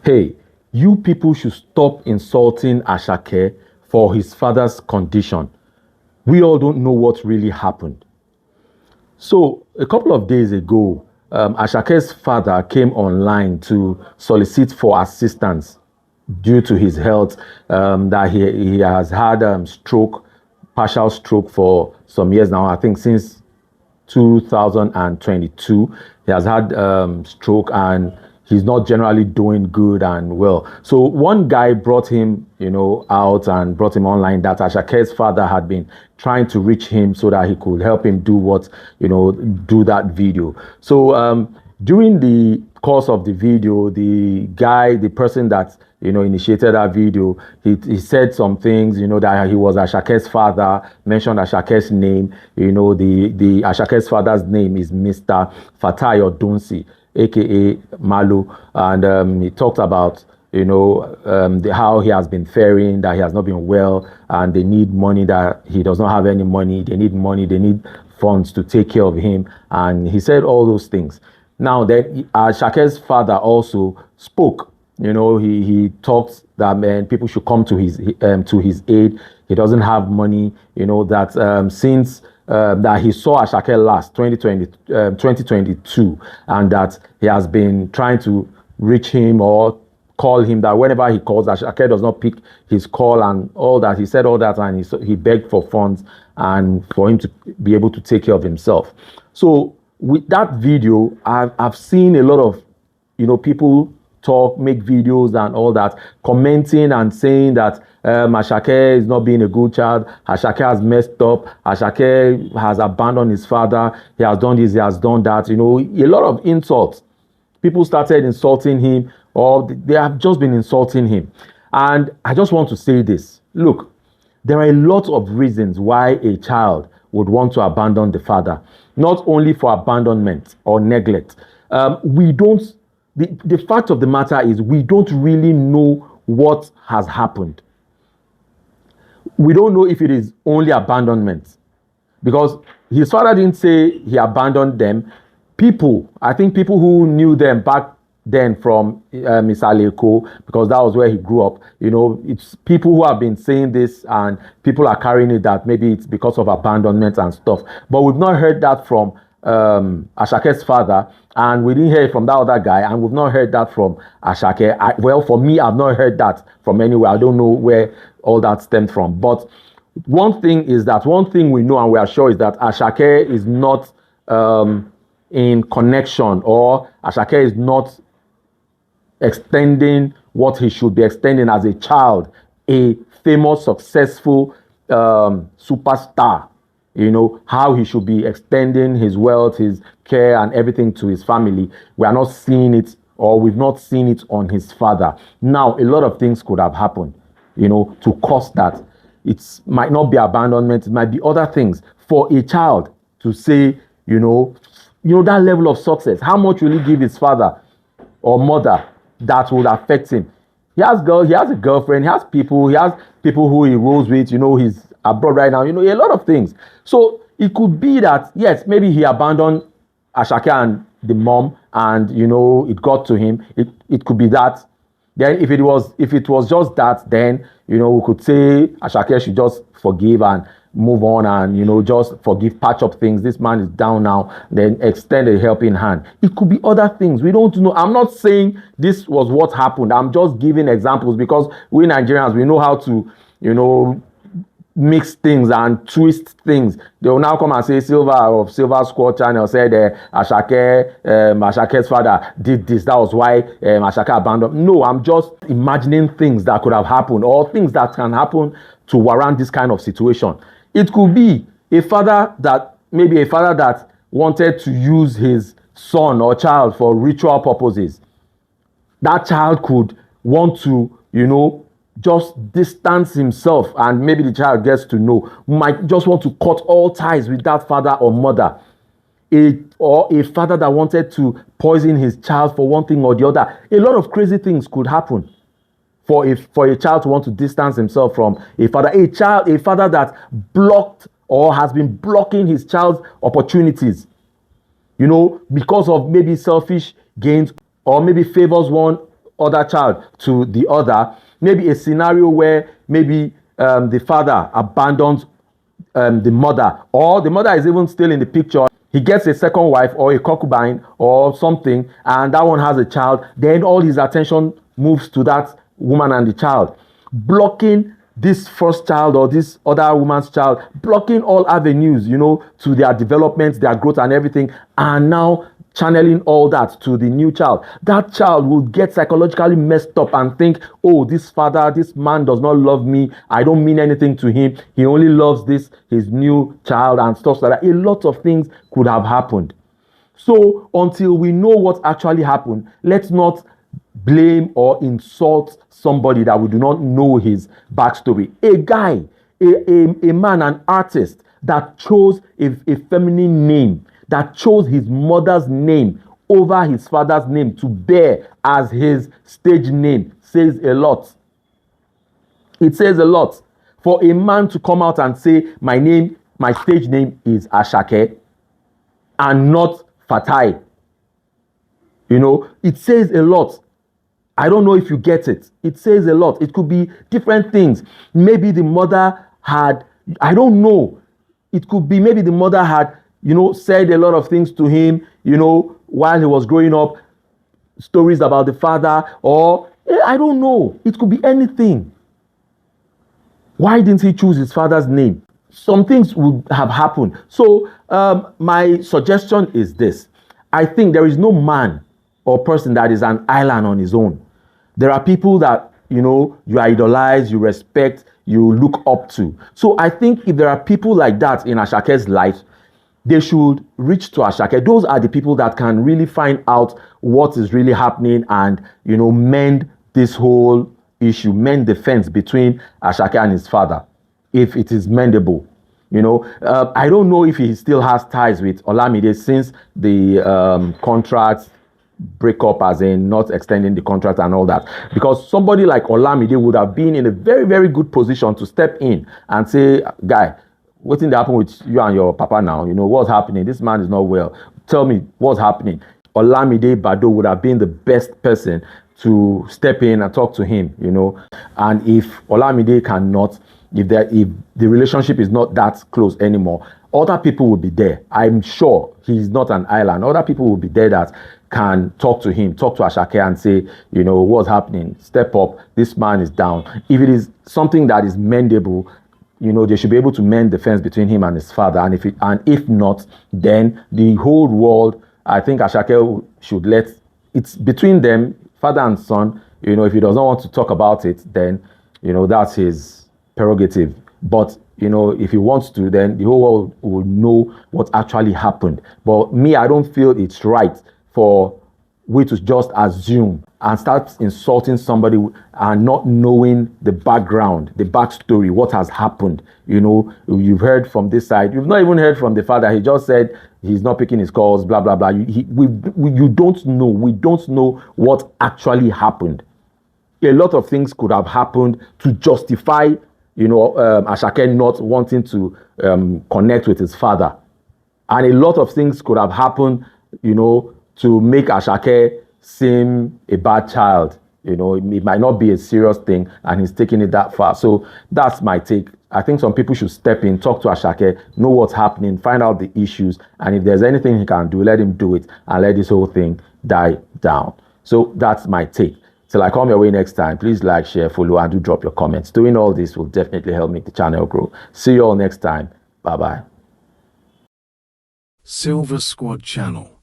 hey, you people should stop insulting Asake for his father's condition. We all don't know what really happened. So a couple of days ago, Ashake's father came online to solicit for assistance due to his health, that he has had stroke, partial stroke for some years now. I think since 2022, he has had stroke, and he's not generally doing good and well. So one guy brought him, out and brought him online, that Ashake's father had been trying to reach him so that he could help him do do that video. So during the course of the video, the person that initiated that video, he said some things, that he was Ashake's father, mentioned Ashake's name. The Ashake's father's name is Mr. Fatai Odunsi, aka Malu, and he talked about how he has been faring, that he has not been well, and they need money, that he does not have any money. They need money, they need funds to take care of him, and he said all those things. Now then, Ashake's father also spoke. He talked that people should come to his aid. He doesn't have money. That since that he saw Asake last 2022, and that he has been trying to reach him or call him, that whenever he calls, Asake does not pick his call and all that. He said all that, and he begged for funds and for him to be able to take care of himself. So with that video, I've seen a lot of people make videos and all that, commenting and saying that Asake is not being a good child, Asake has messed up, Asake has abandoned his father, he has done this, he has done that. A lot of insults. People started insulting him, or they have just been insulting him. And I just want to say this. Look, there are a lot of reasons why a child would want to abandon the father, not only for abandonment or neglect. The fact of the matter is, we don't really know what has happened. We don't know if it is only abandonment, because his father didn't say he abandoned them. I think people who knew them back then from Misaleko, because that was where he grew up, it's people who have been saying this, and people are carrying it that maybe it's because of abandonment and stuff. But we've not heard that from Ashake's father, and we didn't hear it from that other guy, and we've not heard that from Asake. Well, for me, I've not heard that from anywhere. I don't know where all that stemmed from. But one thing we know and we are sure is that Asake is not in connection, or Asake is not extending what he should be extending as a child, a famous, successful superstar. How he should be extending his wealth, his care, and everything to his family. We are not seeing it, or we've not seen it on his father. Now, a lot of things could have happened, to cause that. It might not be abandonment, it might be other things. For a child to say, that level of success, how much will he give his father or mother that would affect him? He has a girlfriend, he has people who he rolls with, he's abroad right now, a lot of things. So it could be that, yes, maybe he abandoned Asake and the mom, and it got to him. It could be that. Then if it was just that, then we could say Asake should just forgive and move on, and just forgive, patch up things. This man is down now, then extend a helping hand. It could be other things. We don't know. I'm not saying this was what happened. I'm just giving examples, because we Nigerians, we know how to mix things and twist things. They will now come and say Silva of Silva Squad channel said Ashake's father did this. That was why Asake abandoned. No, I'm just imagining things that could have happened, or things that can happen to warrant this kind of situation. It could be a father that wanted to use his son or child for ritual purposes. That child could want to, just distance himself, and maybe the child gets to know, might just want to cut all ties with that father or mother. Or a father that wanted to poison his child for one thing or the other. A lot of crazy things could happen for a child to want to distance himself from a father. A father that blocked or has been blocking his child's opportunities, because of maybe selfish gains, or maybe favors one other child to the other. Maybe a scenario where maybe the father abandons the mother, or the mother is even still in the picture. He gets a second wife or a concubine or something, and that one has a child. Then all his attention moves to that woman and the child, blocking this first child or this other woman's child, blocking all avenues, to their development, their growth and everything, and now channeling all that to the new child. That child will get psychologically messed up and think, oh, this father, this man does not love me. I don't mean anything to him. He only loves his new child and stuff like that. A lot of things could have happened. So until we know what actually happened, let's not blame or insult somebody that we do not know his backstory. A guy, a man, an artist that chose a feminine name, that chose his mother's name over his father's name to bear as his stage name, says a lot. It says a lot. For a man to come out and say, my stage name is Asake and not Fatai, it says a lot. I don't know if you get it. It says a lot. It could be different things. Maybe the mother had, I don't know. It could be maybe the mother had, said a lot of things to him, while he was growing up, stories about the father, or I don't know. It could be anything. Why didn't he choose his father's name? Some things would have happened. So my suggestion is this. I think there is no man or person that is an island on his own. There are people that, you idolize, you respect, you look up to. So I think if there are people like that in Asake's life, they should reach to Asake. Those are the people that can really find out what is really happening and, mend this whole issue, mend the fence between Asake and his father, if it is mendable. I don't know if he still has ties with Olamide since the contract breakup, as in not extending the contract and all that, because somebody like Olamide would have been in a very, very good position to step in and say, guy, what's in the happen with you and your papa now? What's happening? This man is not well. Tell me what's happening. Olamide Bado would have been the best person to step in and talk to him, and if Olamide cannot, if the relationship is not that close anymore, other people will be there. I'm sure he's not an island. Other people will be there that can talk to him, talk to Asake and say, what's happening? Step up. This man is down. If it is something that is mendable, they should be able to mend the fence between him and his father. And if not, then the whole world, I think Asake should it's between them, father and son. If he does not want to talk about it, then, that's his prerogative. But, if he wants to, then the whole world will know what actually happened. But me, I don't feel it's right for we to just assume and start insulting somebody and not knowing the background, the backstory, what has happened. You've heard from this side. You've not even heard from the father. He just said he's not picking his calls, blah, blah, blah. You don't know. We don't know what actually happened. A lot of things could have happened to justify, Asake not wanting to connect with his father. And a lot of things could have happened, to make Asake seem a bad child. It might not be a serious thing and he's taking it that far. So that's my take. I think some people should step in, talk to Asake, know what's happening, find out the issues, and if there's anything he can do, let him do it and let this whole thing die down. So that's my take. Till I come your way next time, please like, share, follow, and do drop your comments. Doing all this will definitely help make the channel grow. See you all next time. Bye-bye. Silva Squad Channel.